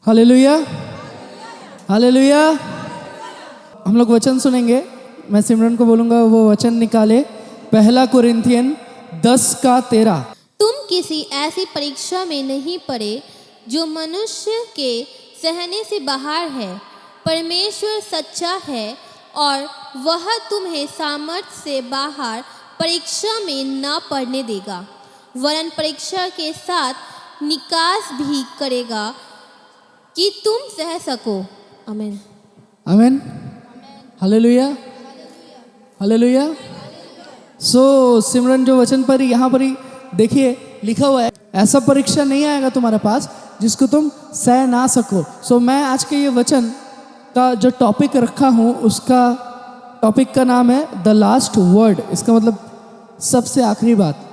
Hallelujah, hallelujah. हम लोग वचन सुनेंगे। मैं सिमरन को बोलूँगा वो वचन निकाले। 1 कुरिन्थियन 10:13। तुम किसी ऐसी परीक्षा में नहीं पड़े जो मनुष्य के सहने से बाहर है। परमेश्वर सच्चा है और वह तुम्हें सामर्थ्य से बाहर परीक्षा में न पड़ने देगा, वरन परीक्षा के साथ निकास भी करेगा कि तुम सह सको। आमीन, आमीन, हालेलुया, हालेलुया। सो सिमरन जो वचन पर यहाँ पर ही देखिए लिखा हुआ है, ऐसा परीक्षा नहीं आएगा तुम्हारे पास जिसको तुम सह ना सको। सो मैं आज के ये वचन का जो टॉपिक रखा हूँ उसका टॉपिक का नाम है द लास्ट वर्ड। इसका मतलब सबसे आखिरी बात।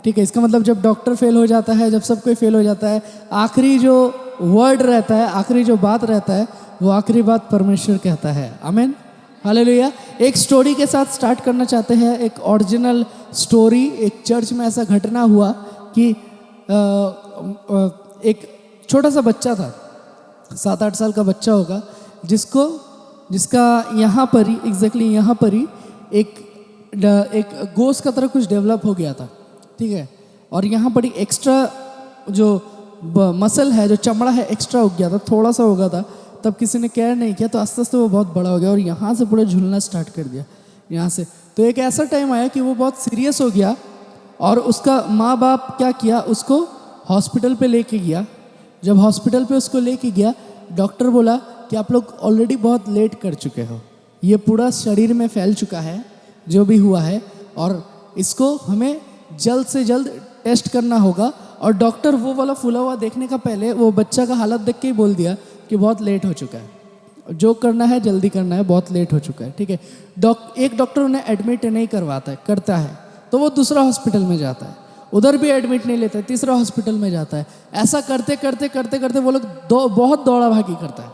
ठीक है, इसका मतलब जब डॉक्टर फेल हो जाता है, जब सब कोई फेल हो जाता है, आखिरी जो वर्ड रहता है, आखिरी जो बात रहता है, वो आखिरी बात परमेश्वर कहता है। आमीन, हालेलुया। एक स्टोरी के साथ स्टार्ट करना चाहते हैं, एक ओरिजिनल स्टोरी। एक चर्च में ऐसा घटना हुआ कि एक छोटा सा बच्चा था, 7-8 साल का बच्चा होगा, जिसका यहाँ पर ही एग्जैक्टली यहाँ पर ही एक गोश्त का तरह कुछ डेवलप हो गया था। ठीक है, और यहाँ पर ही एक्स्ट्रा जो मसल है, जो चमड़ा है, एक्स्ट्रा हो गया था, थोड़ा सा हो गया था। तब किसी ने केयर नहीं किया तो आस्ते आस्ते वो बहुत बड़ा हो गया और यहाँ से पूरा झूलना स्टार्ट कर दिया यहाँ से। तो एक ऐसा टाइम आया कि वो बहुत सीरियस हो गया और उसका माँ बाप क्या किया, उसको हॉस्पिटल पे लेके गया। जब हॉस्पिटल पे उसको लेके गया, डॉक्टर बोला कि आप लोग ऑलरेडी बहुत लेट कर चुके हो, ये पूरा शरीर में फैल चुका है जो भी हुआ है, और इसको हमें जल्द से जल्द टेस्ट करना होगा। और डॉक्टर वो वाला फूला हुआ देखने का पहले वो बच्चा का हालत देख के ही बोल दिया कि बहुत लेट हो चुका है, जो करना है जल्दी करना है, बहुत लेट हो चुका है। ठीक है, एक डॉक्टर उन्हें एडमिट नहीं करता है तो वो दूसरा हॉस्पिटल में जाता है, उधर भी एडमिट नहीं लेता है, तीसरा हॉस्पिटल में जाता है। ऐसा करते करते करते करते वो लोग बहुत दौड़ा भागी करता है,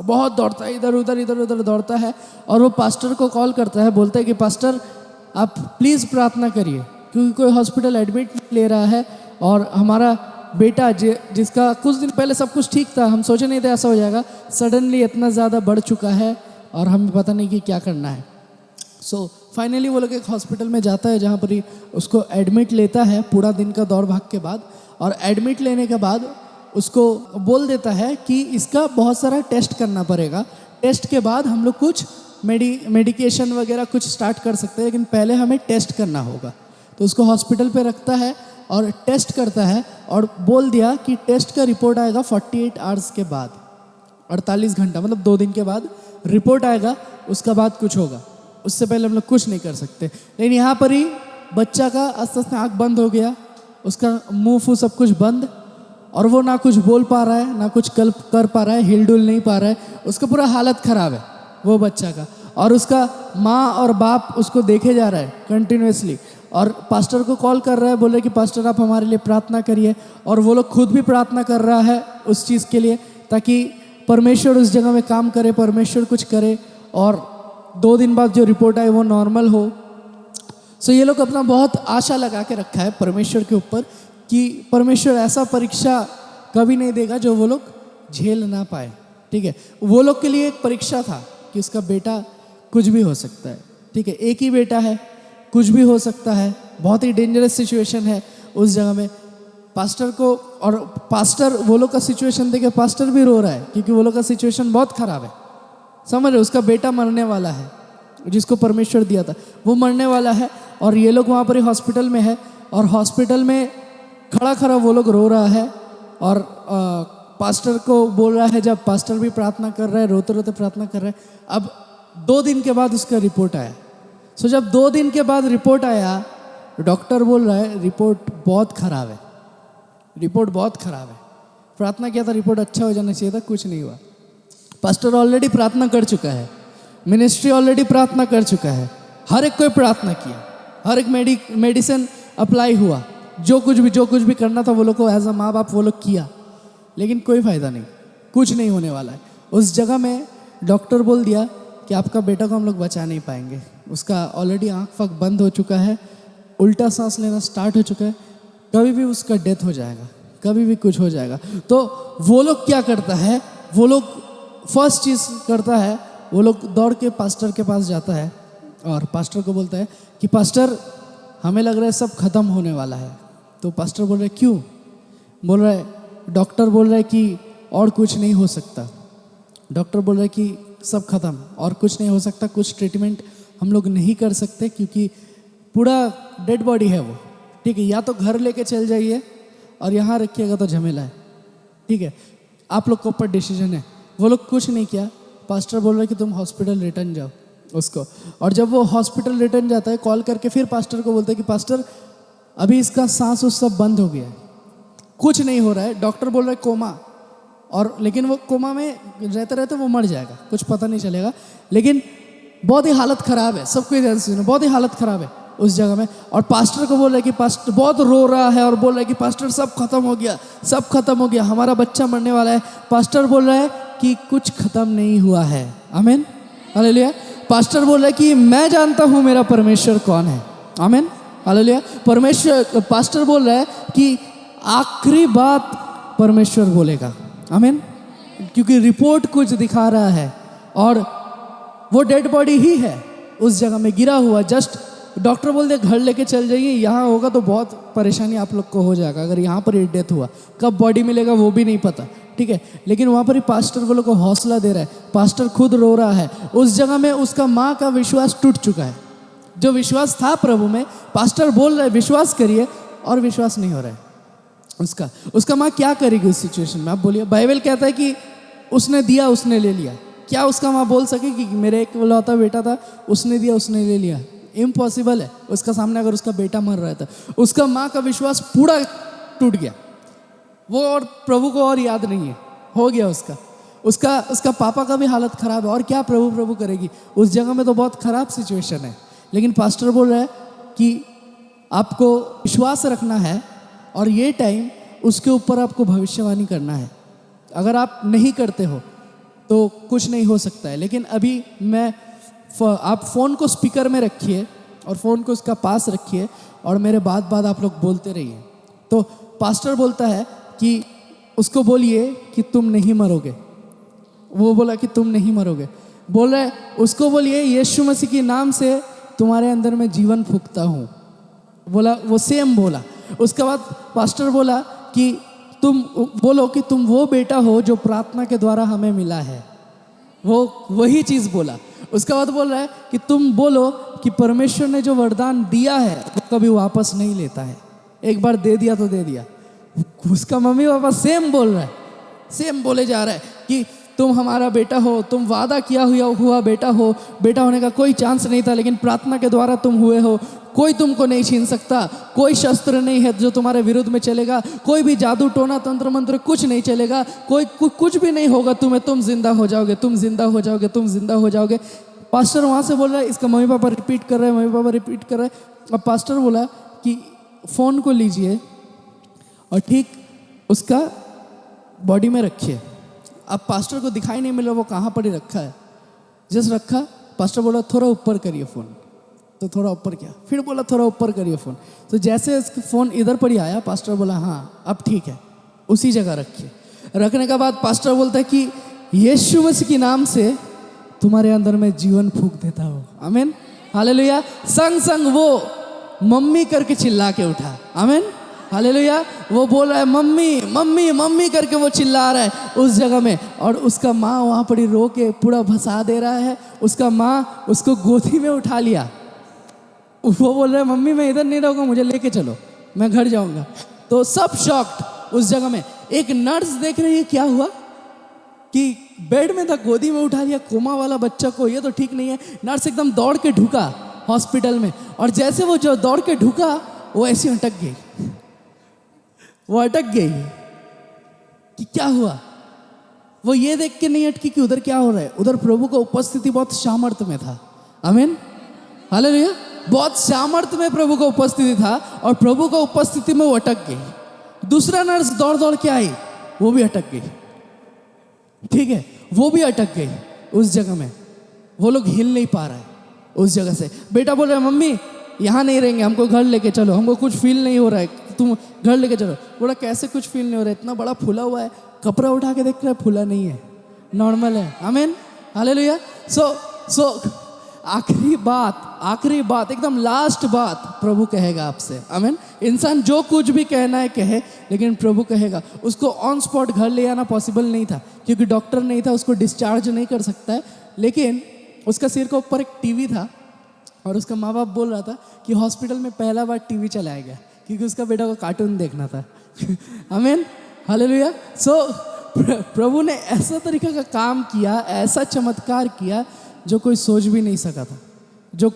बहुत दौड़ता है, इधर उधर दौड़ता है। और वो पास्टर को कॉल करता है, बोलता है कि पास्टर आप प्लीज़ प्रार्थना करिए, क्योंकि कोई हॉस्पिटल एडमिट नहीं ले रहा है और हमारा बेटा जिसका कुछ दिन पहले सब कुछ ठीक था, हम सोचे नहीं थे ऐसा हो जाएगा, सडनली इतना ज़्यादा बढ़ चुका है और हमें पता नहीं कि क्या करना है। सो फाइनली वो लोग एक हॉस्पिटल में जाता है जहाँ पर ही उसको एडमिट लेता है पूरा दिन का दौड़ भाग के बाद। और एडमिट लेने के बाद उसको बोल देता है कि इसका बहुत सारा टेस्ट करना पड़ेगा, टेस्ट के बाद हम लोग कुछ मेडिकेशन वगैरह कुछ स्टार्ट कर सकते हैं, लेकिन पहले हमें टेस्ट करना होगा। तो उसको हॉस्पिटल पे रखता है और टेस्ट करता है और बोल दिया कि टेस्ट का रिपोर्ट आएगा 48 आवर्स के बाद, 48 घंटा मतलब 2 दिन के बाद रिपोर्ट आएगा, उसका बाद कुछ होगा, उससे पहले हम लोग कुछ नहीं कर सकते। लेकिन यहाँ पर ही बच्चा का आस्ते आस्ते आँख बंद हो गया, उसका मुंह फूह सब कुछ बंद, और वो ना कुछ बोल पा रहा है ना कुछ कर पा रहा है, हिलडुल नहीं पा रहा है, उसका पूरा हालत ख़राब है वो बच्चा का। और उसका माँ और बाप उसको देखे जा रहा है कंटिन्यूसली, और पास्टर को कॉल कर रहा है, बोल रहे कि पास्टर आप हमारे लिए प्रार्थना करिए। और वो लोग खुद भी प्रार्थना कर रहा है उस चीज़ के लिए, ताकि परमेश्वर उस जगह में काम करे, परमेश्वर कुछ करे और 2 दिन बाद जो रिपोर्ट आए वो नॉर्मल हो। सो ये लोग अपना बहुत आशा लगा के रखा है परमेश्वर के ऊपर कि परमेश्वर ऐसा परीक्षा कभी नहीं देगा जो वो लोग झेल ना पाए। ठीक है, वो लोग के लिए एक परीक्षा था कि उसका बेटा कुछ भी हो सकता है। ठीक है, एक ही बेटा है, कुछ भी हो सकता है, बहुत ही डेंजरस सिचुएशन है उस जगह में। पास्टर को, और पास्टर वो लोग का सिचुएशन देखे पास्टर भी रो रहा है, क्योंकि वो लोग का सिचुएशन बहुत ख़राब है। समझ रहे, उसका बेटा मरने वाला है, जिसको परमेश्वर दिया था वो मरने वाला है, और ये लोग वहाँ पर हॉस्पिटल में है, और हॉस्पिटल में खड़ा वो लोग रो रहा है। और पास्टर को बोल रहा है, जब पास्टर भी प्रार्थना कर रहा है, रोते रोते प्रार्थना कर रहा है। अब 2 दिन के बाद उसका रिपोर्ट आया। सो जब 2 दिन के बाद रिपोर्ट आया, डॉक्टर बोल रहा है रिपोर्ट बहुत ख़राब है, रिपोर्ट बहुत ख़राब है। प्रार्थना किया था, रिपोर्ट अच्छा हो जाना चाहिए था, कुछ नहीं हुआ। पास्टर ऑलरेडी प्रार्थना कर चुका है, मिनिस्ट्री ऑलरेडी प्रार्थना कर चुका है, हर एक कोई प्रार्थना किया, हर एक मेडिसिन अप्लाई हुआ, जो कुछ भी करना था वो लोग को एज अ माँ बाप वो लोग किया, लेकिन कोई फ़ायदा नहीं, कुछ नहीं होने वाला है। उस जगह में डॉक्टर बोल दिया कि आपका बेटा को हम लोग बचा नहीं पाएंगे, उसका ऑलरेडी आँख फाँख बंद हो चुका है, उल्टा सांस लेना स्टार्ट हो चुका है, कभी भी उसका डेथ हो जाएगा, कभी भी कुछ हो जाएगा। तो वो लोग क्या करता है, वो लोग फर्स्ट चीज़ करता है, वो लोग दौड़ के पास्टर के पास जाता है और पास्टर को बोलता है कि पास्टर हमें लग रहा है सब खत्म होने वाला है। तो पास्टर बोल रहे क्यों? बोल रहा है डॉक्टर बोल रहा है कि और कुछ नहीं हो सकता। डॉक्टर बोल रहा है कि सब खत्म और कुछ नहीं हो सकता, कुछ ट्रीटमेंट हम लोग नहीं कर सकते क्योंकि पूरा डेड बॉडी है वो। ठीक है, या तो घर लेके चल जाइए और यहाँ रखिएगा तो झमेला है। ठीक है, आप लोग के ऊपर डिसीजन है। वो लोग कुछ नहीं किया। पास्टर बोल रहे कि तुम हॉस्पिटल रिटर्न जाओ उसको। और जब वो हॉस्पिटल रिटर्न जाता है, कॉल करके फिर पास्टर को बोलते हैं कि पास्टर अभी इसका सांस उस सब बंद हो गया है, कुछ नहीं हो रहा है। डॉक्टर बोल रहा है कोमा, और लेकिन वो कोमा में रहते रहते वो मर जाएगा, कुछ पता नहीं चलेगा। लेकिन बहुत ही हालत ख़राब है, सबको ध्यान से सुनो, बहुत ही हालत ख़राब है उस जगह में। और पास्टर को बोल रहा है कि पास्टर बहुत रो रहा है और बोल रहा है कि पास्टर सब खत्म हो गया, सब खत्म हो गया, हमारा बच्चा मरने वाला है। पास्टर बोल रहा है कि कुछ खत्म नहीं हुआ है। आमीन, हालेलुया। पास्टर बोल रहा है कि मैं जानता हूँ मेरा परमेश्वर कौन है। आमीन, हालेलुया। परमेश्वर, पास्टर बोल रहा है कि आखिरी बात परमेश्वर बोलेगा। आमीन, क्योंकि रिपोर्ट कुछ दिखा रहा है और वो डेड बॉडी ही है उस जगह में गिरा हुआ। जस्ट डॉक्टर बोल दे घर लेके चल जाइए, यहाँ होगा तो बहुत परेशानी आप लोग को हो जाएगा। अगर यहाँ पर ही डेथ हुआ, कब बॉडी मिलेगा वो भी नहीं पता। ठीक है, लेकिन वहाँ पर ही पास्टर वो लोग को हौसला दे रहा है। पास्टर खुद रो रहा है उस जगह में। उसका माँ का विश्वास टूट चुका है, जो विश्वास था प्रभु में। पास्टर बोल रहा है विश्वास करिए और विश्वास नहीं हो रहा है उसका माँ क्या करेगी उस सिचुएशन में? आप बोलिए। बाइबल कहता है कि उसने दिया उसने ले लिया। क्या उसका माँ बोल सकेगी कि मेरे एक लौता बेटा था, उसने दिया उसने ले लिया? इम्पॉसिबल है उसका सामने। अगर उसका बेटा मर रहा था, उसका माँ का विश्वास पूरा टूट गया। वो और प्रभु को और याद नहीं है, हो गया उसका पापा का भी हालत खराब है। और क्या प्रभु प्रभु करेगी उस जगह में? तो बहुत खराब सिचुएशन है। लेकिन पास्टर बोल रहा है कि आपको विश्वास रखना है और ये टाइम उसके ऊपर आपको भविष्यवाणी करना है। अगर आप नहीं करते हो तो कुछ नहीं हो सकता है। लेकिन अभी आप फ़ोन को स्पीकर में रखिए और फ़ोन को उसका पास रखिए और मेरे बाद आप लोग बोलते रहिए। तो पास्टर बोलता है कि उसको बोलिए कि तुम नहीं मरोगे। वो बोला कि तुम नहीं मरोगे। बोल रहा है उसको बोलिए यीशु मसीह के नाम से तुम्हारे अंदर में जीवन फूंकता हूँ। बोला, वो सेम बोला। उसके बाद पास्टर बोला कि तुम बोलो कि तुम वो बेटा हो जो प्रार्थना के द्वारा हमें मिला है। वो वही चीज़ बोला। उसके बाद बोल रहा है कि तुम बोलो कि परमेश्वर ने जो वरदान दिया है वो कभी वापस नहीं लेता है, एक बार दे दिया तो दे दिया। उसका मम्मी पापा सेम बोल रहा है, सेम बोले जा रहा है कि तुम हमारा बेटा हो, तुम वादा किया हुआ बेटा हो। बेटा होने का कोई चांस नहीं था, लेकिन प्रार्थना के द्वारा तुम हुए हो। कोई तुमको नहीं छीन सकता। कोई शस्त्र नहीं है जो तुम्हारे विरुद्ध में चलेगा। कोई भी जादू टोना तंत्र मंत्र कुछ नहीं चलेगा। कुछ भी नहीं होगा तुम्हें। तुम जिंदा हो जाओगे, तुम जिंदा हो जाओगे, तुम जिंदा हो जाओगे। पास्टर वहाँ से बोल रहा है, इसका मम्मी पापा रिपीट कर रहे हैं, मम्मी पापा रिपीट कर रहे हैं। अब पास्टर बोला कि फ़ोन को लीजिए और ठीक उसका बॉडी में रखिए। अब पास्टर को दिखाई नहीं मिल रहा वो कहाँ पर ही रखा है, जस्ट रखा। पास्टर बोला थोड़ा ऊपर करिए फ़ोन, तो थोड़ा ऊपर किया। फिर बोला थोड़ा ऊपर करिए फ़ोन, तो जैसे फ़ोन इधर पर ही आया, पास्टर बोला हाँ अब ठीक है, उसी जगह रखिए। रखने के बाद पास्टर बोलता है कि यीशु मसीह के नाम से तुम्हारे अंदर में जीवन फूंक देता हो। आमीन, हालेलुया। संग संग वो मम्मी करके चिल्ला के उठा। आमीन, हालेलुया। वो बोल रहा है मम्मी मम्मी मम्मी करके वो चिल्ला रहा है उस जगह में। और उसका माँ वहाँ पर ही रो के पूरा भसा दे रहा है। उसका माँ उसको गोदी में उठा लिया। वो बोल रहा है मम्मी मैं इधर नहीं रहूँगा, मुझे लेके चलो, मैं घर जाऊँगा। तो सब शॉक्ड उस जगह में। एक नर्स देख रही है क्या हुआ कि बेड में था, गोदी में उठा लिया कोमा वाला बच्चा को, ये तो ठीक नहीं है। नर्स एकदम दौड़ के ढुका हॉस्पिटल में, और जैसे वो जो दौड़ के ढुका वो ऐसी अटक गई। वो अटक गई कि क्या हुआ। वो ये देख के नहीं अटकी कि उधर क्या हो रहा है। उधर प्रभु का उपस्थिति बहुत सामर्थ्य में था। आमीन, हालेलुया। बहुत सामर्थ्य में प्रभु का उपस्थिति था और प्रभु का उपस्थिति में वो अटक गई। दूसरा नर्स दौड़ दौड़ के आई, वो भी अटक गई। ठीक है, वो भी अटक गई उस जगह में। वो लोग हिल नहीं पा रहा है उस जगह से। बेटा बोल रहा है मम्मी यहाँ नहीं रहेंगे, हमको घर लेके चलो, हमको कुछ फील नहीं हो रहा है, तुम घर लेके चलो। बोला कैसे कुछ फील नहीं हो रहा है, इतना बड़ा फूला हुआ है, कपड़ा उठा के देख रहा है, फूला नहीं है, नॉर्मल है। आमीन, हालेलुया। सो आखिरी बात एकदम लास्ट बात प्रभु कहेगा आपसे। आमीन। इंसान जो कुछ भी कहना है कहे, लेकिन प्रभु कहेगा। उसको ऑन स्पॉट घर ले आना पॉसिबल नहीं था, क्योंकि डॉक्टर नहीं था, उसको डिस्चार्ज नहीं कर सकता है। लेकिन उसका सिर के ऊपर एक टीवी था और उसका माँ बाप बोल रहा था कि हॉस्पिटल में पहला बार टीवी चलाया गया, क्योंकि उसका बेटा को कार्टून देखना था। आमीन, हालेलुया। सो प्रभु ने ऐसा तरीका का काम किया, ऐसा चमत्कार किया जो कोई सोच भी नहीं सका था, जो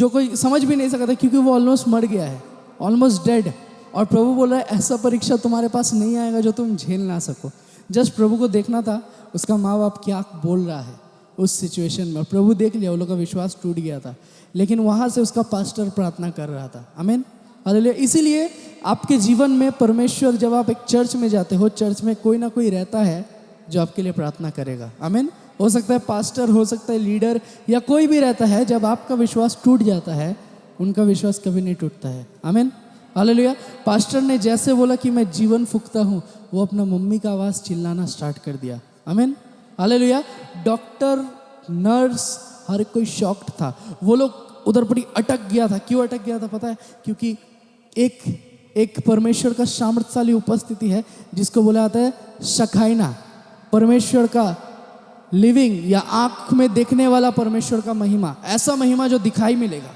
कोई समझ भी नहीं सका था, क्योंकि वो ऑलमोस्ट मर गया है, ऑलमोस्ट डेड। और प्रभु बोल रहा है ऐसा परीक्षा तुम्हारे पास नहीं आएगा जो तुम झेल ना सको। जस्ट प्रभु को देखना था उसका माँ बाप क्या बोल रहा है उस सिचुएशन में। प्रभु देख लिया, वो लोग का विश्वास टूट गया था, लेकिन वहाँ से उसका पास्टर प्रार्थना कर रहा था। आमीन, हालेलुया। इसीलिए आपके जीवन में परमेश्वर, जब आप एक चर्च में जाते हो, चर्च में कोई ना कोई रहता है जो आपके लिए प्रार्थना करेगा। आमीन। हो सकता है पास्टर, हो सकता है लीडर, या कोई भी रहता है। जब आपका विश्वास टूट जाता है, उनका विश्वास कभी नहीं टूटता है। आमीन, हालेलुया। पास्टर ने जैसे बोला कि मैं जीवन फूंकता हूँ, वो अपना मम्मी का आवाज़ चिल्लाना स्टार्ट कर दिया। आमीन, हालेलुया। डॉक्टर, नर्स, हर कोई शॉक्ड था। वो लोग उधर पर ही अटक गया था। क्यों अटक गया था पता है? क्योंकि एक परमेश्वर का सामर्थ्यशाली उपस्थिति है, जिसको बोला जाता है शखाइना, परमेश्वर का लिविंग या आंख में देखने वाला परमेश्वर का महिमा। ऐसा महिमा जो दिखाई मिलेगा,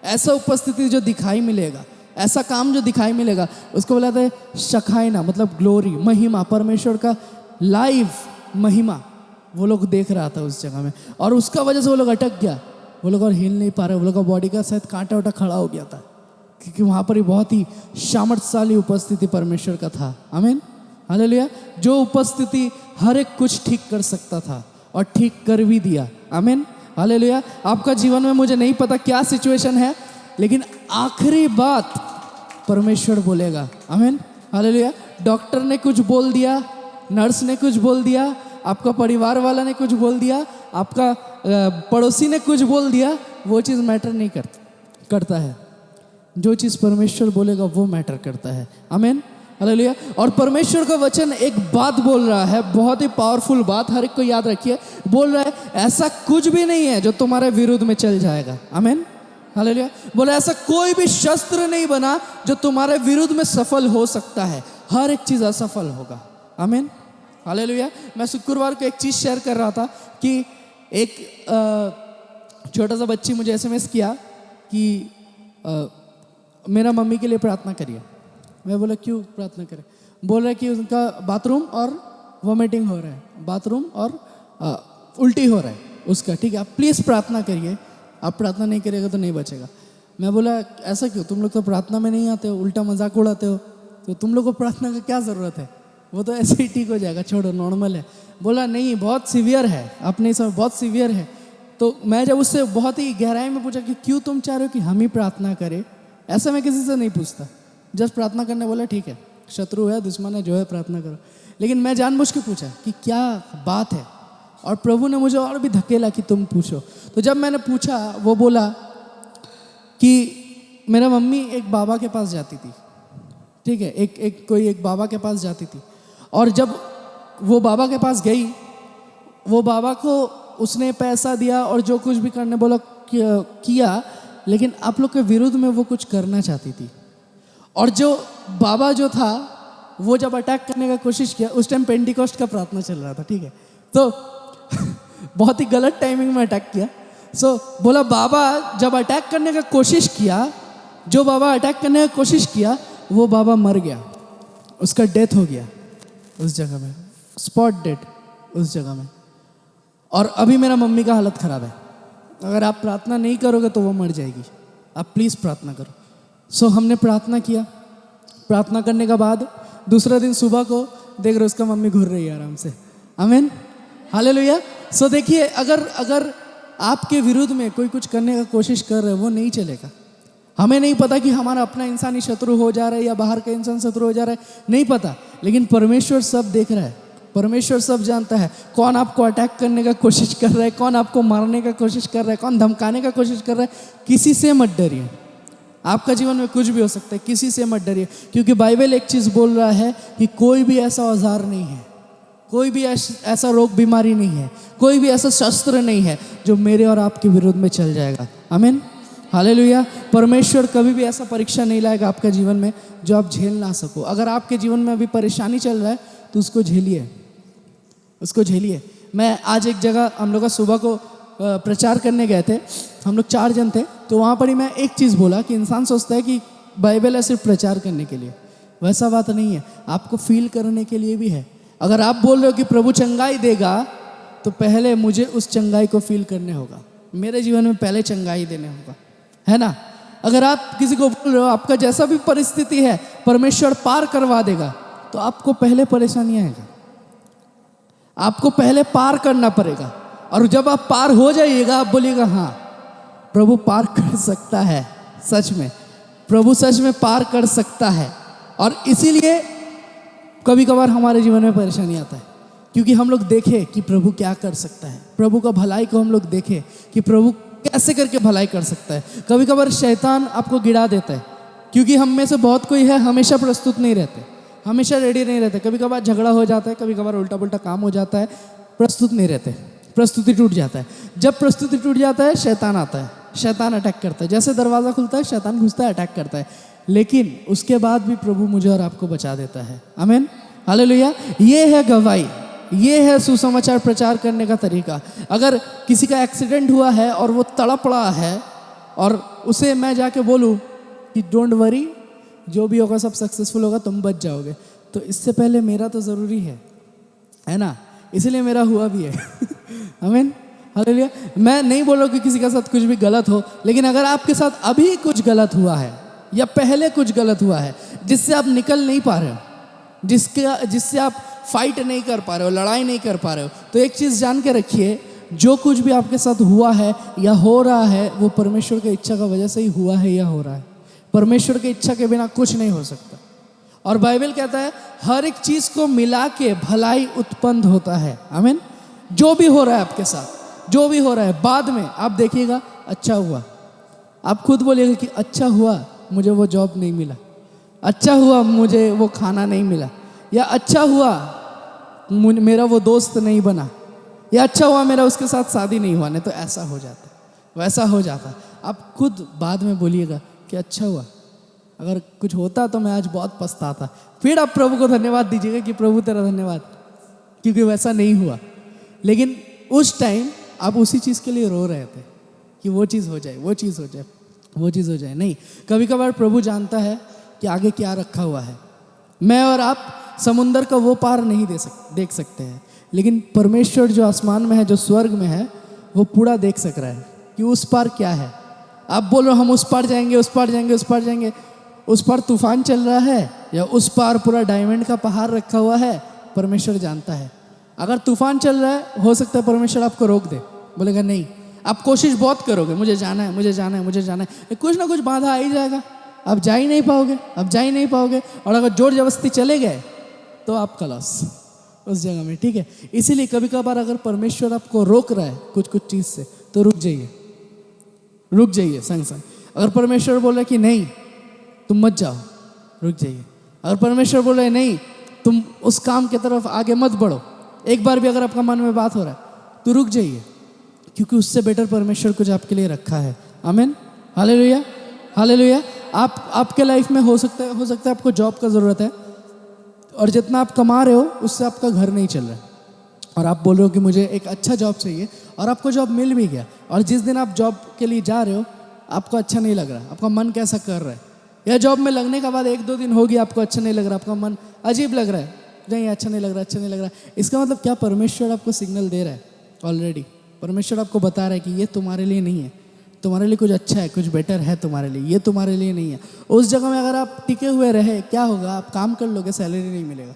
ऐसा उपस्थिति जो दिखाई मिलेगा, ऐसा काम जो दिखाई मिलेगा, उसको बोला जाता है शखाइना, मतलब ग्लोरी, महिमा, परमेश्वर का लाइव महिमा। वो लोग देख रहा था उस जगह में, और उसका वजह से वो लोग अटक गया। वो लोग और हिल नहीं पा रहे, वो लोग का बॉडी का शायद कांटा वाटा खड़ा हो गया था, क्योंकि वहाँ पर ही बहुत ही सामर्थ्यशाली उपस्थिति परमेश्वर का था। आमीन, हालेलुया। जो उपस्थिति हर एक कुछ ठीक कर सकता था और ठीक कर भी दिया। आमीन, हालेलुया। आपका जीवन में मुझे नहीं पता क्या सिचुएशन है, लेकिन आखिरी बात परमेश्वर बोलेगा। आमीन, हालेलुया। डॉक्टर ने कुछ बोल दिया, नर्स ने कुछ बोल दिया, आपका परिवार वाला ने कुछ बोल दिया, आपका पड़ोसी ने कुछ बोल दिया, वो चीज़ मैटर नहीं करता है। जो चीज़ परमेश्वर बोलेगा वो मैटर करता है। आमीन, हालेलुया। और परमेश्वर का वचन एक बात बोल रहा है, बहुत ही पावरफुल बात, हर एक को याद रखिए। बोल रहा है ऐसा कुछ भी नहीं है जो तुम्हारे विरुद्ध में चल जाएगा। आमीन, हालेलुया। बोला ऐसा कोई भी शस्त्र नहीं बना जो तुम्हारे विरुद्ध में सफल हो सकता है, हर एक चीज़ असफल होगा। आमीन, हालेलुया। मैं शुक्रवार को एक चीज़ शेयर कर रहा था कि एक छोटा सा बच्ची मुझे एसएमएस किया कि मेरा मम्मी के लिए प्रार्थना करिए। मैं बोला क्यों प्रार्थना करें? बोल रहा है कि उनका बाथरूम और वॉमिटिंग हो रहा है, बाथरूम और उल्टी हो रहा है उसका। ठीक है, आप प्लीज़ प्रार्थना करिए, आप प्रार्थना नहीं करिएगा तो नहीं बचेगा। मैं बोला ऐसा क्यों? तुम लोग तो प्रार्थना में नहीं आते हो, उल्टा मजाक उड़ाते हो, तो तुम लोग को प्रार्थना का क्या ज़रूरत है? वो तो ऐसे ही ठीक हो जाएगा, छोड़ो, नॉर्मल है। बोला नहीं, बहुत सीवियर है, आप नहीं समझ, बहुत सीवियर है। तो मैं जब उससे बहुत ही गहराई में पूछा कि क्यों तुम चाह रहे हो कि हम ही प्रार्थना करें, ऐसा मैं किसी से नहीं पूछता, जस्ट प्रार्थना करने बोला ठीक है, शत्रु है, दुश्मन है, जो है प्रार्थना करो। लेकिन मैं जानबूझ के पूछा कि क्या बात है, और प्रभु ने मुझे और भी धकेला कि तुम पूछो। तो जब मैंने पूछा, वो बोला कि मेरा मम्मी एक बाबा के पास जाती थी। ठीक है, एक बाबा के पास जाती थी, और जब वो बाबा के पास गई, वो बाबा को उसने पैसा दिया और जो कुछ भी करने बोला किया, लेकिन आप लोग के विरुद्ध में वो कुछ करना चाहती थी। और जो बाबा जो था, वो जब अटैक करने का कोशिश किया, उस टाइम पेंटिकॉस्ट का प्रार्थना चल रहा था। ठीक है, तो बहुत ही गलत टाइमिंग में अटैक किया। बोला बाबा जब अटैक करने का कोशिश किया, जो बाबा अटैक करने का कोशिश किया, वो बाबा मर गया, उसका डेथ हो गया उस जगह में, स्पॉट डेड उस जगह में। और अभी मेरा मम्मी का हालत ख़राब है, अगर आप प्रार्थना नहीं करोगे तो वो मर जाएगी, आप प्लीज़ प्रार्थना करो। हमने प्रार्थना किया। प्रार्थना करने के बाद दूसरा दिन सुबह को देख रहे उसका मम्मी घूर रही है आराम से। आमीन, हालेलुया। देखिए, अगर आपके विरुद्ध में कोई कुछ करने का कोशिश कर रहे है, वो नहीं चलेगा। हमें नहीं पता कि हमारा अपना इंसानी शत्रु हो जा रहा है या बाहर का इंसान शत्रु हो जा रहा है, नहीं पता, लेकिन परमेश्वर सब देख रहा है, परमेश्वर सब जानता है। कौन आपको अटैक करने का कोशिश कर रहा है, कौन आपको मारने का कोशिश कर रहा है, कौन धमकाने का कोशिश कर रहा है, किसी से मत डरिए। आपका जीवन में कुछ भी हो सकता है, किसी से मत डरिए, क्योंकि बाइबल एक चीज़ बोल रहा है कि कोई भी ऐसा औजार नहीं है, कोई भी ऐसा रोग बीमारी नहीं है, कोई भी ऐसा शस्त्र नहीं है जो मेरे और आपके विरुद्ध में चल जाएगा। आमीन, हालेलुया। परमेश्वर कभी भी ऐसा परीक्षा नहीं लाएगा आपका जीवन में जो आप झेल ना सको। अगर आपके जीवन में अभी परेशानी चल रहा है तो उसको झेलिए, उसको झेलिए। मैं आज एक जगह, हम लोग का सुबह को प्रचार करने गए थे, हम लोग 4 जन थे, तो वहाँ पर ही मैं एक चीज़ बोला कि इंसान सोचता है कि बाइबल है सिर्फ प्रचार करने के लिए, वैसा बात नहीं है, आपको फील करने के लिए भी है। अगर आप बोल रहे हो कि प्रभु चंगाई देगा, तो पहले मुझे उस चंगाई को फील करने होगा, मेरे जीवन में पहले चंगाई देने होगा, है ना। अगर आप किसी को बोल रहे हो आपका जैसा भी परिस्थिति है परमेश्वर पार करवा देगा, तो आपको पहले परेशानी आएगा, आपको पहले पार करना पड़ेगा। और जब आप पार हो जाइएगा आप बोलिएगा हाँ प्रभु पार कर सकता है, सच में प्रभु सच में पार कर सकता है। और इसीलिए कभी कभार हमारे जीवन में परेशानी आता है, क्योंकि हम लोग देखें कि प्रभु क्या कर सकता है, प्रभु का भलाई को हम लोग देखें कि प्रभु कैसे करके भलाई कर सकता है। कभी कभार शैतान आपको गिरा देता है, क्योंकि हम में से बहुत कोई है हमेशा प्रस्तुत नहीं रहते, हमेशा रेडी नहीं रहते। कभी कभार झगड़ा हो जाता है, कभी कभार उल्टा पुल्टा काम हो जाता है, प्रस्तुत नहीं रहते, प्रस्तुति टूट जाता है। जब प्रस्तुति टूट जाता है शैतान आता है, शैतान अटैक करता है, जैसे दरवाज़ा खुलता है शैतान घुसता है, अटैक करता है। लेकिन उसके बाद भी प्रभु मुझे और आपको बचा देता है। आमीन, हालेलुया। ये है गवाही, ये है सुसमाचार प्रचार करने का तरीका। अगर किसी का एक्सीडेंट हुआ है और वो तड़प रहा है और उसे मैं जाके बोलूँ कि डोंट वरी, जो भी होगा सब सक्सेसफुल होगा, तुम बच जाओगे, तो इससे पहले मेरा तो ज़रूरी है ना, इसलिए मेरा हुआ भी है। आमीन, हालेलुया। मैं नहीं बोल रहा हूँ कि किसी के साथ कुछ भी गलत हो, लेकिन अगर आपके साथ अभी कुछ गलत हुआ है या पहले कुछ गलत हुआ है जिससे आप निकल नहीं पा रहे हो, जिससे आप फाइट नहीं कर पा रहे हो, लड़ाई नहीं कर पा रहे हो, तो एक चीज़ जान के रखिए, जो कुछ भी आपके साथ हुआ है या हो रहा है वो परमेश्वर की इच्छा का वजह से ही हुआ है या हो रहा है। परमेश्वर की इच्छा के बिना कुछ नहीं हो सकता। और बाइबल कहता है हर एक चीज़ को मिला के भलाई उत्पन्न होता है। आमीन। जो भी हो रहा है आपके साथ, जो भी हो रहा है, बाद में आप देखिएगा अच्छा हुआ, आप खुद बोलिएगा कि अच्छा हुआ मुझे वो जॉब नहीं मिला, अच्छा हुआ मुझे वो खाना नहीं मिला, या अच्छा हुआ मेरा वो दोस्त नहीं बना, या अच्छा हुआ मेरा उसके साथ शादी नहीं हुआ। नहीं तो ऐसा हो जाता, वैसा हो जाता। आप खुद बाद में बोलिएगा कि अच्छा हुआ, अगर कुछ होता तो मैं आज बहुत पछताता। फिर आप प्रभु को धन्यवाद दीजिएगा कि प्रभु तेरा धन्यवाद, क्योंकि वैसा नहीं हुआ। लेकिन उस टाइम आप उसी चीज़ के लिए रो रहे थे कि वो चीज़ हो जाए, वो चीज़ हो जाए, वो चीज़ हो जाए। नहीं, कभी कभार प्रभु जानता है कि आगे क्या रखा हुआ है। मैं और आप समुंदर का वो पार नहीं देख सकते हैं, लेकिन परमेश्वर जो आसमान में है, जो स्वर्ग में है, वो पूरा देख सक रहा है कि उस पार क्या है। आप बोल रहे हो हम उस पार जाएंगे, उस पार जाएंगे, उस पार जाएंगे, उस पार तूफान चल रहा है या उस पार पूरा डायमंड का पहाड़ रखा हुआ है, परमेश्वर जानता है। अगर तूफान चल रहा है, हो सकता है परमेश्वर आपको रोक दे, बोलेगा नहीं, आप कोशिश बहुत करोगे, मुझे जाना है, मुझे जाना है, मुझे जाना है, कुछ ना कुछ बाधा आ ही जाएगा, आप जा ही नहीं पाओगे, आप जा ही नहीं पाओगे। और अगर जोर जबरदस्ती चले गए तो आप खलास उस जगह में, ठीक है। इसीलिए कभी कभार अगर परमेश्वर आपको रोक रहा है कुछ कुछ चीज़ से, तो रुक जाइए, रुक जाइए संग संग। अगर परमेश्वर बोल रहा है कि नहीं तुम मत जाओ, रुक जाइए। अगर परमेश्वर बोल रहा है नहीं तुम उस काम की तरफ आगे मत बढ़ो, एक बार भी अगर आपका मन में बात हो रहा है तो रुक जाइए, क्योंकि उससे बेटर परमेश्वर कुछ आपके लिए रखा है। आमीन, हालेलुया, हालेलुया। आपके लाइफ में हो सकता है आपको जॉब का ज़रूरत है, और जितना आप कमा रहे हो उससे आपका घर नहीं चल रहा है, और आप बोल रहे हो कि मुझे एक अच्छा जॉब चाहिए, और आपको जॉब मिल भी गया, और जिस दिन आप जॉब के लिए जा रहे हो आपको अच्छा नहीं लग रहा, आपका मन कैसा कर रहा है, या जॉब में लगने के बाद 1-2 दिन हो गया आपको अच्छा नहीं लग रहा, आपका मन अजीब लग रहा है, नहीं अच्छा नहीं लग रहा, अच्छा नहीं लग रहा। इसका मतलब क्या, परमेश्वर आपको सिग्नल दे रहा है ऑलरेडी, परमेश्वर आपको बता रहा है कि ये तुम्हारे लिए नहीं है, तुम्हारे लिए कुछ अच्छा है, कुछ बेटर है तुम्हारे लिए, ये तुम्हारे लिए नहीं है। उस जगह में अगर आप टिके हुए रहे, क्या होगा, आप काम कर लोगे, सैलरी नहीं मिलेगा,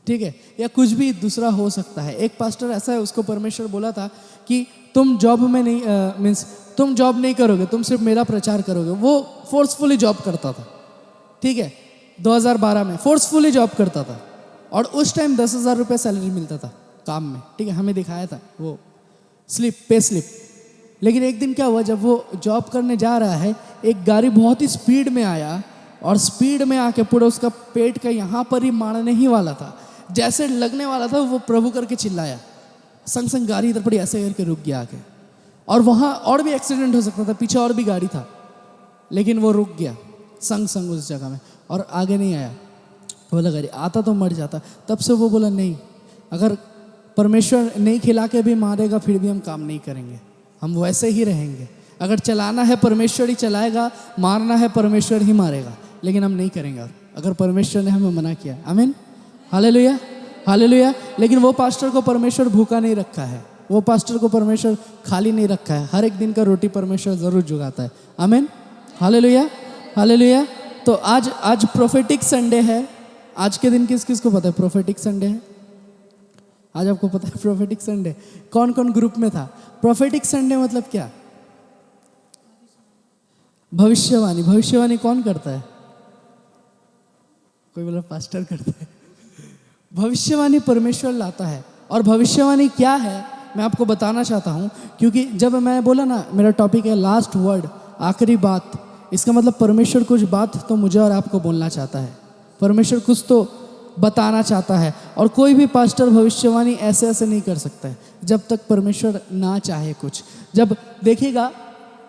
ठीक है, या कुछ भी दूसरा हो सकता है। एक पास्टर ऐसा है, उसको परमेश्वर बोला था कि तुम जॉब में नहीं मीन्स तुम जॉब नहीं करोगे, तुम सिर्फ मेरा प्रचार करोगे। वो फोर्सफुली जॉब करता था, ठीक है, 2012 में फोर्सफुली जॉब करता था, और उस टाइम 10,000 रुपये सैलरी मिलता था काम में, ठीक है, हमें दिखाया था वो स्लिप, पे स्लिप, लेकिन एक दिन क्या हुआ, जब वो जॉब करने जा रहा है, एक गाड़ी बहुत ही स्पीड में आया और स्पीड में आके पूरा उसका पेट का यहाँ पर ही मारने ही वाला था। जैसे लगने वाला था वो प्रभु करके चिल्लाया, संग संग गाड़ी इधर पड़ी, ऐसे करके रुक गया आके। और वहाँ और भी एक्सीडेंट हो सकता था, पीछे और भी गाड़ी था, लेकिन वो रुक गया संग संग उस जगह में और आगे नहीं आया। बोला गाड़ी आता तो मर जाता। तब से वो बोला नहीं, अगर परमेश्वर नहीं खिला के भी मारेगा फिर भी हम काम नहीं करेंगे, हम वैसे ही रहेंगे। अगर चलाना है परमेश्वर ही चलाएगा, मारना है परमेश्वर ही मारेगा, लेकिन हम नहीं करेंगे। और अगर परमेश्वर ने हमें मना किया, आमीन, हालेलुया, हालेलुया। लेकिन वो पास्टर को परमेश्वर भूखा नहीं रखा है, वो पास्टर को परमेश्वर खाली नहीं रखा है। हर एक दिन का रोटी परमेश्वर ज़रूर जुगाता है, आमीन, हालेलुया, हालेलुया। तो आज प्रोफेटिक संडे है। आज के दिन किस किस को पता है प्रोफेटिक संडे है? आज आपको पता है प्रोफेटिक संडे? कौन कौन ग्रुप में था? प्रोफेटिक संडे मतलब क्या? भविष्यवाणी। भविष्यवाणी कौन करता है? कोई बोला पास्टर करता है। भविष्यवाणी परमेश्वर लाता है। और भविष्यवाणी क्या है मैं आपको बताना चाहता हूँ, क्योंकि जब मैं बोला ना मेरा टॉपिक है लास्ट वर्ड, आखिरी बात, इसका मतलब परमेश्वर कुछ बात तो मुझे और आपको बोलना चाहता है, परमेश्वर कुछ तो बताना चाहता है। और कोई भी पास्टर भविष्यवाणी ऐसे ऐसे नहीं कर सकता है जब तक परमेश्वर ना चाहे कुछ। जब देखिएगा,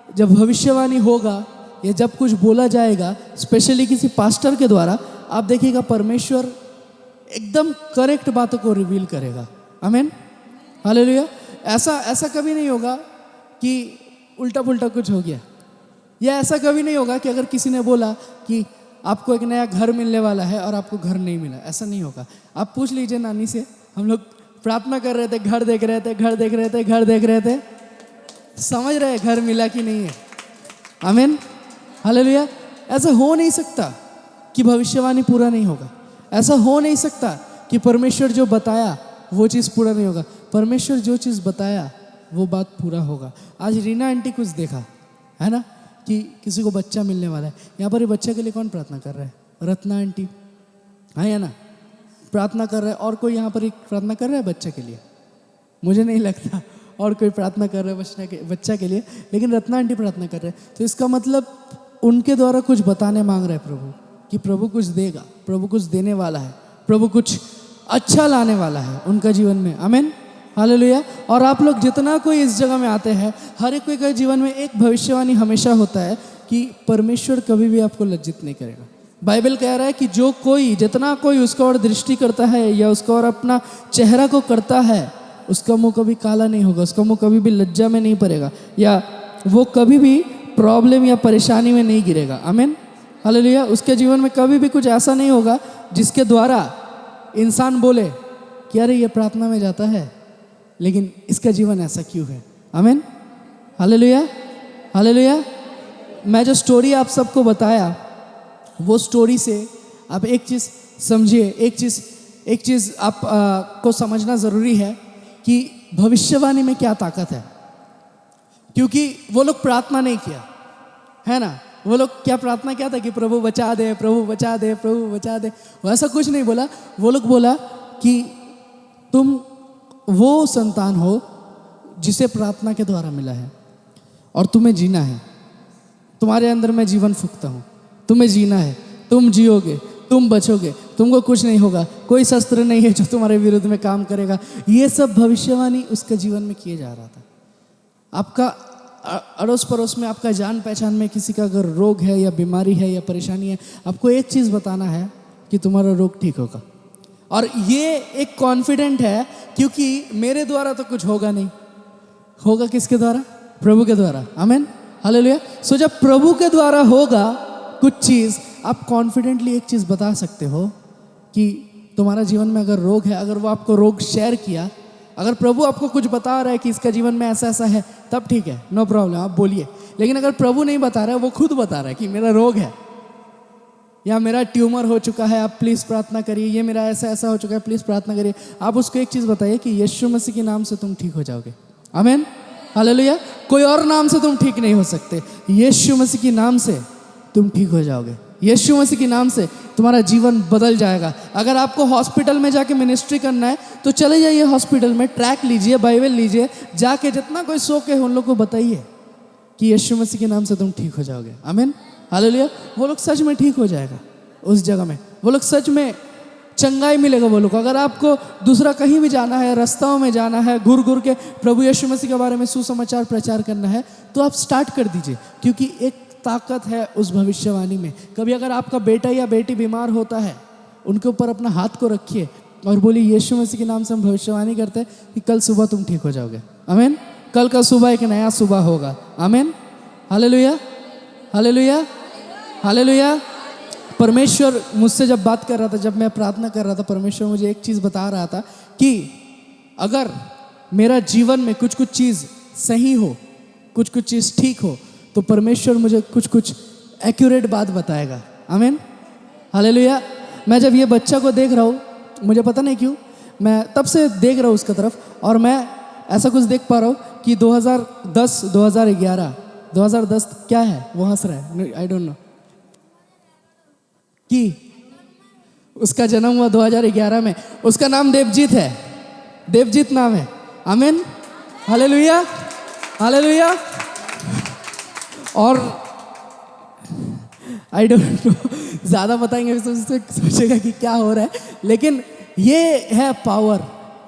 जब भविष्यवाणी होगा या जब कुछ बोला जाएगा स्पेशली किसी पास्टर के द्वारा, आप देखिएगा परमेश्वर एकदम करेक्ट बातों को रिवील करेगा, आमीन, हालेलुया। ऐसा कभी नहीं होगा कि उल्टा पुल्टा कुछ हो गया, या ऐसा कभी नहीं होगा कि अगर किसी ने बोला कि आपको एक नया घर मिलने वाला है और आपको घर नहीं मिला, ऐसा नहीं होगा। आप पूछ लीजिए नानी से, हम लोग प्रार्थना कर रहे थे, घर देख रहे थे, घर देख रहे थे, घर देख रहे थे, समझ रहे घर मिला कि नहीं है, आमीन, हालेलुया। ऐसा हो नहीं सकता कि भविष्यवाणी पूरा नहीं होगा, ऐसा हो नहीं सकता कि परमेश्वर जो बताया वो चीज़ पूरा नहीं होगा। परमेश्वर जो चीज़ बताया वो बात पूरा होगा। आज रीना आंटी कुछ देखा है ना कि किसी को बच्चा मिलने वाला है। यहाँ पर ये बच्चे के लिए कौन प्रार्थना कर रहा है? रत्ना आंटी, हाँ या ना, प्रार्थना कर रहा है। और कोई यहाँ पर एक प्रार्थना कर रहा है बच्चे के लिए? मुझे नहीं लगता और कोई प्रार्थना कर रहा है बच्चा के लिए, लेकिन रत्ना आंटी प्रार्थना कर रहे हैं। तो इसका मतलब उनके द्वारा कुछ बताने मांग रहे हैं प्रभु, कि प्रभु कुछ देगा, प्रभु कुछ देने वाला है, प्रभु कुछ अच्छा लाने वाला है उनका जीवन में, आमीन, हालेलुया। और आप लोग जितना कोई इस जगह में आते हैं, हर एक कोई के जीवन में एक भविष्यवाणी हमेशा होता है कि परमेश्वर कभी भी आपको लज्जित नहीं करेगा। बाइबल कह रहा है कि जो कोई, जितना कोई उसका और दृष्टि करता है या उसका और अपना चेहरा को करता है, उसका मुंह कभी काला नहीं होगा, उसका मुंह कभी भी लज्जा में नहीं पड़ेगा, या वो कभी भी प्रॉब्लम या परेशानी में नहीं गिरेगा, आमीन, हालेलुया। उसके जीवन में कभी भी कुछ ऐसा नहीं होगा जिसके द्वारा इंसान बोले कि अरे ये प्रार्थना में जाता है लेकिन इसका जीवन ऐसा क्यों है, आमीन, हालेलुया, हालेलुया। मैं जो स्टोरी आप सबको बताया, वो स्टोरी से आप एक चीज़ समझिए, एक चीज़ आप को समझना ज़रूरी है कि भविष्यवाणी में क्या ताकत है। क्योंकि वो लोग प्रार्थना नहीं किया है ना, वो लोग क्या प्रार्थना किया था कि प्रभु बचा दे, प्रभु बचा दे, प्रभु बचा दे, वैसा कुछ नहीं बोला। वो लोग बोला कि तुम वो संतान हो जिसे प्रार्थना के द्वारा मिला है और तुम्हें जीना है, तुम्हारे अंदर मैं जीवन फूंकता हूँ, तुम्हें जीना है, तुम जियोगे, तुम बचोगे, तुमको कुछ नहीं होगा, कोई शस्त्र नहीं है जो तुम्हारे विरुद्ध में काम करेगा। ये सब भविष्यवाणी उसके जीवन में किए जा रहा था। आपका अड़ोस पड़ोस में, आपका जान पहचान में किसी का अगर रोग है या बीमारी है या परेशानी है, आपको एक चीज़ बताना है कि तुम्हारा रोग ठीक होगा। और ये एक कॉन्फिडेंट है, क्योंकि मेरे द्वारा तो कुछ होगा नहीं, होगा किसके द्वारा? प्रभु के द्वारा, आमीन, हालेलुया। सो जब प्रभु के द्वारा होगा कुछ चीज़, आप कॉन्फिडेंटली एक चीज़ बता सकते हो कि तुम्हारा जीवन में अगर रोग है, अगर वो आपको रोग शेयर किया, अगर प्रभु आपको कुछ बता रहा है कि इसका जीवन में ऐसा ऐसा है, तब ठीक है, नो प्रॉब्लम, आप बोलिए। लेकिन अगर प्रभु नहीं बता रहा है, वो खुद बता रहा है कि मेरा रोग है या मेरा ट्यूमर हो चुका है, आप प्लीज़ प्रार्थना करिए, ये मेरा ऐसा ऐसा हो चुका है, प्लीज़ प्रार्थना करिए, आप उसको एक चीज़ बताइए कि यीशु मसीह के नाम से तुम ठीक हो जाओगे, आमीन, हालेलुया। कोई और नाम से तुम ठीक नहीं हो सकते, यीशु मसीह के नाम से तुम ठीक हो जाओगे, यीशु मसीह के नाम से तुम्हारा जीवन बदल जाएगा। अगर आपको हॉस्पिटल में जाके मिनिस्ट्री करना है तो चले जाइए हॉस्पिटल में, ट्रैक लीजिए, बाइबल लीजिए, जाके जितना कोई शौक है उन लोग को बताइए कि यीशु मसीह के नाम से तुम ठीक हो जाओगे। आमीन, हालेलुया। वो लोग सच में ठीक हो जाएगा उस जगह में, वो लोग सच में चंगाई मिलेगा वो लोग। अगर आपको दूसरा कहीं भी जाना है, रास्ताओं में जाना है, घूर घूर के प्रभु यीशु मसीह के बारे में सुसमाचार प्रचार करना है तो आप स्टार्ट कर दीजिए, क्योंकि एक ताकत है उस भविष्यवाणी में। कभी अगर आपका बेटा या बेटी बीमार होता है, उनके ऊपर अपना हाथ को रखिए और बोलिए यीशु मसीह के नाम से हम भविष्यवाणी करते हैं कि कल सुबह तुम ठीक हो जाओगे। आमीन। कल का सुबह एक नया सुबह होगा। आमीन, हालेलुया, हालेलुया, हालेलुया। परमेश्वर मुझसे जब बात कर रहा था, जब मैं प्रार्थना कर रहा था, परमेश्वर मुझे एक चीज़ बता रहा था कि अगर मेरा जीवन में कुछ कुछ चीज़ सही हो, कुछ कुछ चीज़ ठीक हो, तो परमेश्वर मुझे कुछ कुछ एक्यूरेट बात बताएगा। आमीन, हालेलुया। मैं जब ये बच्चा को देख रहा हूँ, मुझे पता नहीं क्यों मैं तब से देख रहा हूँ उसका तरफ, और मैं ऐसा कुछ देख पा रहा हूँ कि 2010, 2011, 2010 क्या है, वो हंस रहा है, आई डोंट नो, कि उसका जन्म हुआ 2011 में। उसका नाम देवजीत है, देवजीत नाम है। आमीन, हालेलुया, हालेलुया। और आई डोंट नो, ज़्यादा बताएंगे तो सोचेगा कि क्या हो रहा है, लेकिन ये है पावर,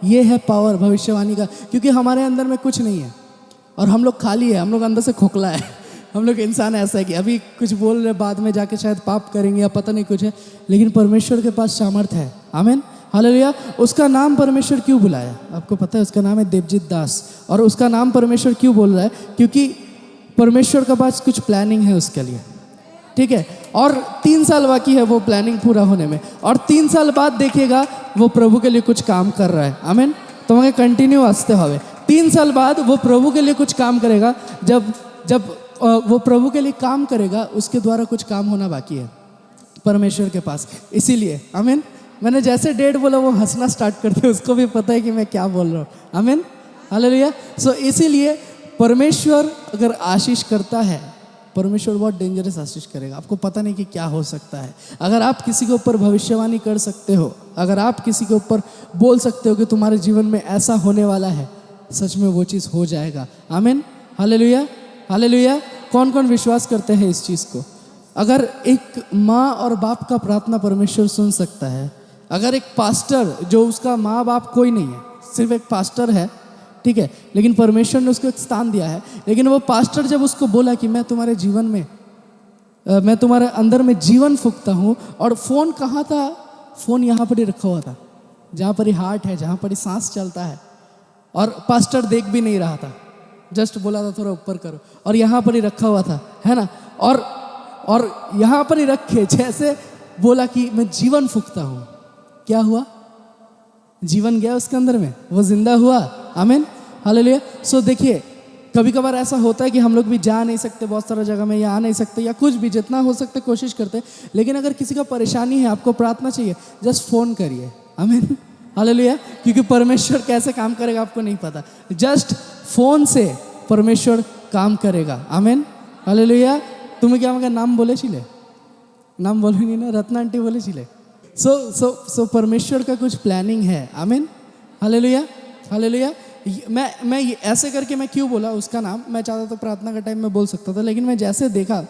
ये है पावर भविष्यवाणी का, क्योंकि हमारे अंदर में कुछ नहीं है और हम लोग खाली है, हम लोग अंदर से खोखला है। हम लोग इंसान ऐसा है कि अभी कुछ बोल रहे, बाद में जाके शायद पाप करेंगे या पता नहीं कुछ है, लेकिन परमेश्वर के पास सामर्थ है। आमीन, हालेलुया। उसका नाम परमेश्वर क्यों बुलाया, आपको पता है? उसका नाम है देवजीत दास। और उसका नाम परमेश्वर क्यों बोल रहा है? क्योंकि परमेश्वर के पास कुछ प्लानिंग है उसके लिए, ठीक है। और 3 साल बाकी है वो प्लानिंग पूरा होने में, और 3 साल बाद देखिएगा वो प्रभु के लिए कुछ काम कर रहा है। आमीन, तुम्हें कंटिन्यू आस्ते होवे। 3 साल बाद वो प्रभु के लिए कुछ काम करेगा। जब वो प्रभु के लिए काम करेगा, उसके द्वारा कुछ काम होना बाकी है परमेश्वर के पास। इसीलिए आमीन, मैंने जैसे डेट बोला वो हंसना स्टार्ट करते, उसको भी पता है कि मैं क्या बोल रहा हूँ। आमीन, हालेलुया। सो इसीलिए परमेश्वर अगर आशीष करता है, परमेश्वर बहुत डेंजरस आशीष करेगा। आपको पता नहीं कि क्या हो सकता है। अगर आप किसी के ऊपर भविष्यवाणी कर सकते हो, अगर आप किसी के ऊपर बोल सकते हो कि तुम्हारे जीवन में ऐसा होने वाला है, सच में वो चीज़ हो जाएगा। आमीन, हालेलुया, हालेलुया। कौन कौन विश्वास करते हैं इस चीज़ को? अगर एक माँ और बाप का प्रार्थना परमेश्वर सुन सकता है, अगर एक पास्टर, जो उसका माँ बाप कोई नहीं है, सिर्फ एक पास्टर है, ठीक है, लेकिन परमेश्वर ने उसको एक स्थान दिया है, लेकिन वो पास्टर जब उसको बोला कि मैं तुम्हारे जीवन में, मैं तुम्हारे अंदर में जीवन फूंकता हूँ, और फ़ोन कहाँ था? फ़ोन यहाँ पर ही रखा हुआ था, जहाँ पर ही हार्ट है, जहाँ पर ही सांस चलता है, और पास्टर देख भी नहीं रहा था, जस्ट बोला था थोड़ा ऊपर करो, और यहाँ पर ही रखा हुआ था, है ना। और यहाँ पर ही रखे, जैसे बोला कि मैं जीवन फूंकता हूँ, क्या हुआ? जीवन गया उसके अंदर में, वो जिंदा हुआ। आमीन, हालेलुया। सो देखिए, कभी कभार ऐसा होता है कि हम लोग भी जा नहीं सकते बहुत सारा जगह में, या आ नहीं सकते, या कुछ भी, जितना हो सकते कोशिश करते, लेकिन अगर किसी का परेशानी है, आपको प्रार्थना चाहिए, जस्ट फ़ोन करिए। आमीन, हालेलुया। क्योंकि परमेश्वर कैसे काम करेगा आपको नहीं पता, जस्ट फ़ोन से परमेश्वर काम करेगा। आमीन, हालेलुया। तुम्हें क्या मगर नाम बोले छिले? नाम बोले नहीं ना, रत्ना आंटी बोले छिले। सो परमेश्वर का कुछ प्लानिंग है। आमीन, हालेलुया, हालेलुया। मैं ये ऐसे करके मैं क्यों बोला उसका नाम? मैं चाहता तो प्रार्थना का टाइम में बोल सकता था, लेकिन मैं जैसे देखा,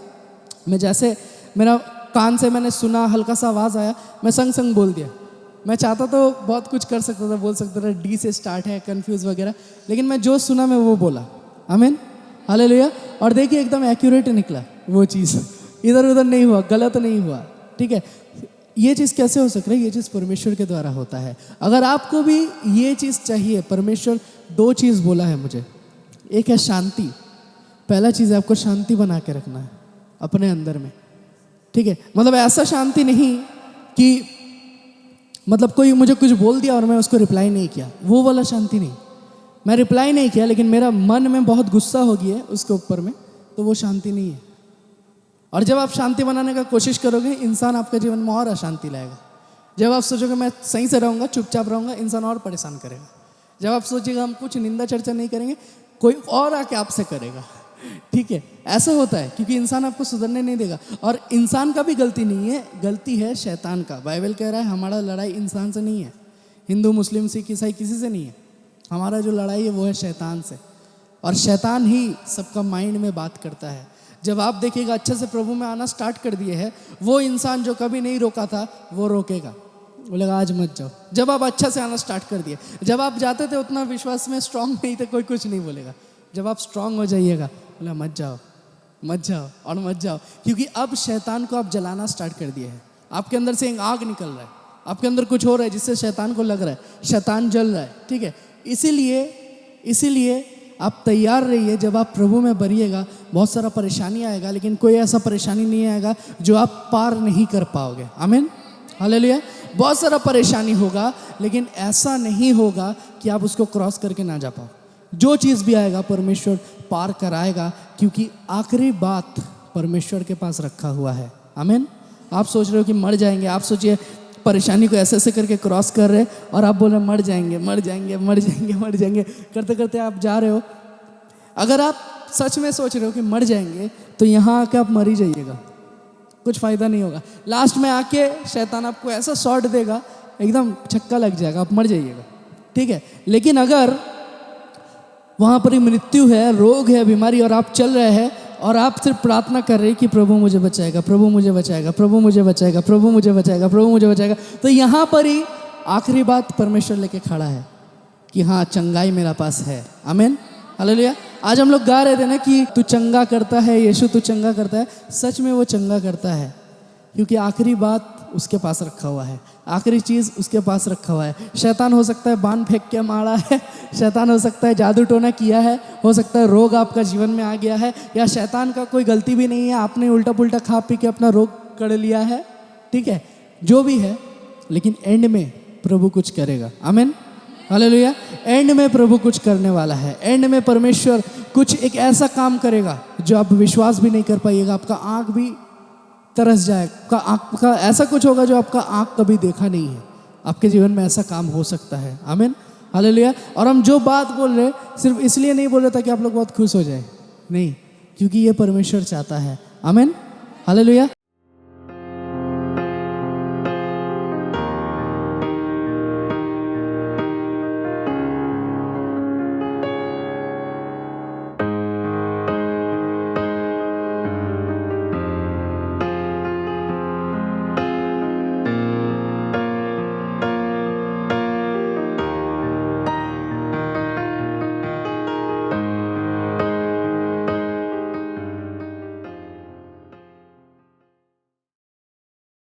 मैं जैसे मेरा कान से मैंने सुना, हल्का सा आवाज़ आया, मैं संग संग बोल दिया। मैं चाहता तो बहुत कुछ कर सकता था, बोल सकता था डी से स्टार्ट है, कंफ्यूज वगैरह, लेकिन मैं जो सुना मैं वो बोला। आमीन, हालेलुया। और देखिए एकदम एक्यूरेट निकला वो चीज़, इधर उधर नहीं हुआ, गलत नहीं हुआ, ठीक है। ये चीज़ कैसे हो सक रही है? ये चीज़ परमेश्वर के द्वारा होता है। अगर आपको भी ये चीज़ चाहिए, परमेश्वर 2 चीज़ बोला है मुझे। एक है शांति। पहला चीज़ है आपको शांति बना के रखना है अपने अंदर में, ठीक है। मतलब ऐसा शांति नहीं कि मतलब कोई मुझे कुछ बोल दिया और मैं उसको रिप्लाई नहीं किया, वो वाला शांति नहीं। मैं रिप्लाई नहीं किया, लेकिन मेरा मन में बहुत गुस्सा हो गया है उसके ऊपर में, तो वो शांति नहीं है। और जब आप शांति बनाने का कोशिश करोगे, इंसान आपके जीवन में और अशांति लाएगा। जब आप सोचोगे मैं सही से रहूँगा, चुपचाप रहूँगा, इंसान और परेशान करेगा। जब आप सोचिएगा हम कुछ निंदा चर्चा नहीं करेंगे, कोई और आके आपसे करेगा। ठीक है, ऐसा होता है क्योंकि इंसान आपको सुधरने नहीं देगा। और इंसान का भी गलती नहीं है, गलती है शैतान का। बाइबल कह रहा है हमारा लड़ाई इंसान से नहीं है, हिंदू मुस्लिम सिख ईसाई किसी से नहीं है। हमारा जो लड़ाई है वो है शैतान से, और शैतान ही सबका माइंड में बात करता है। जब आप देखिएगा अच्छे से प्रभु में आना स्टार्ट कर दिए है, वो इंसान जो कभी नहीं रोका था वो रोकेगा, बोलेगा आज मत जाओ। जब आप अच्छा से आना स्टार्ट कर दिए, जब आप जाते थे उतना विश्वास में स्ट्रांग नहीं थे, कोई कुछ नहीं बोलेगा। जब आप स्ट्रांग हो जाइएगा, बोला मत जाओ मत जाओ और मत जाओ, क्योंकि अब शैतान को आप जलाना स्टार्ट कर दिए हैं। आपके अंदर से एक आग निकल रहा है, आपके अंदर कुछ हो रहा है जिससे शैतान को लग रहा है शैतान जल रहा है, ठीक है। इसीलिए आप तैयार रहिए। जब आप प्रभु में भरिएगा बहुत सारा परेशानी आएगा, लेकिन कोई ऐसा परेशानी नहीं आएगा जो आप पार नहीं कर पाओगे। आमीन, हालेलुया। बहुत सारा परेशानी होगा, लेकिन ऐसा नहीं होगा कि आप उसको क्रॉस करके ना जा पाओ। जो चीज़ भी आएगा परमेश्वर पार कराएगा, क्योंकि आखिरी बात परमेश्वर के पास रखा हुआ है। आमीन। आप सोच रहे हो कि मर जाएंगे, आप सोचिए परेशानी को ऐसे ऐसे करके क्रॉस कर रहे और आप बोल रहे मर जाएंगे मर जाएंगे मर जाएंगे मर जाएंगे, करते करते आप जा रहे हो। अगर आप सच में सोच रहे हो कि मर जाएंगे तो यहाँ आके आप मर ही जाइएगा, कुछ फ़ायदा नहीं होगा। लास्ट में आके शैतान आपको ऐसा शॉट देगा, एकदम छक्का लग जाएगा, आप मर जाइएगा, ठीक है। लेकिन अगर वहाँ पर ही मृत्यु है, रोग है, बीमारी, और आप चल रहे हैं और आप सिर्फ प्रार्थना कर रहे हैं कि प्रभु मुझे बचाएगा, प्रभु मुझे बचाएगा, प्रभु मुझे बचाएगा, प्रभु मुझे बचाएगा, प्रभु मुझे बचाएगा, तो यहाँ पर ही आखिरी बात परमेश्वर लेके खड़ा है कि हाँ चंगाई मेरा पास है। आमीन, हालेलुया। आज हम लोग गा रहे थे ना कि तू चंगा करता है यीशु, तू चंगा करता है। सच में वो चंगा करता है, क्योंकि आखिरी बात उसके पास रखा हुआ है, आखिरी चीज़ उसके पास रखा हुआ है। शैतान हो सकता है बाण फेंक के मारा है, शैतान हो सकता है जादू टोना किया है, हो सकता है रोग आपका जीवन में आ गया है, या शैतान का कोई गलती भी नहीं है, आपने उल्टा पुल्टा खा पी के अपना रोग कर लिया है, ठीक है। जो भी है, लेकिन एंड में प्रभु कुछ करेगा। आमीन, हालेलुया। एंड में प्रभु कुछ करने वाला है। एंड में परमेश्वर कुछ एक ऐसा काम करेगा जो आप विश्वास भी नहीं कर पाइएगा। आपका आँख भी तरस जाएगा, आपका ऐसा कुछ होगा जो आपका आँख कभी देखा नहीं है। आपके जीवन में ऐसा काम हो सकता है। आमीन, हालेलुया। और हम जो बात बोल रहे सिर्फ इसलिए नहीं बोल रहे ताकि आप लोग बहुत खुश हो जाए, नहीं, क्योंकि ये परमेश्वर चाहता है। आमीन, हालेलुया।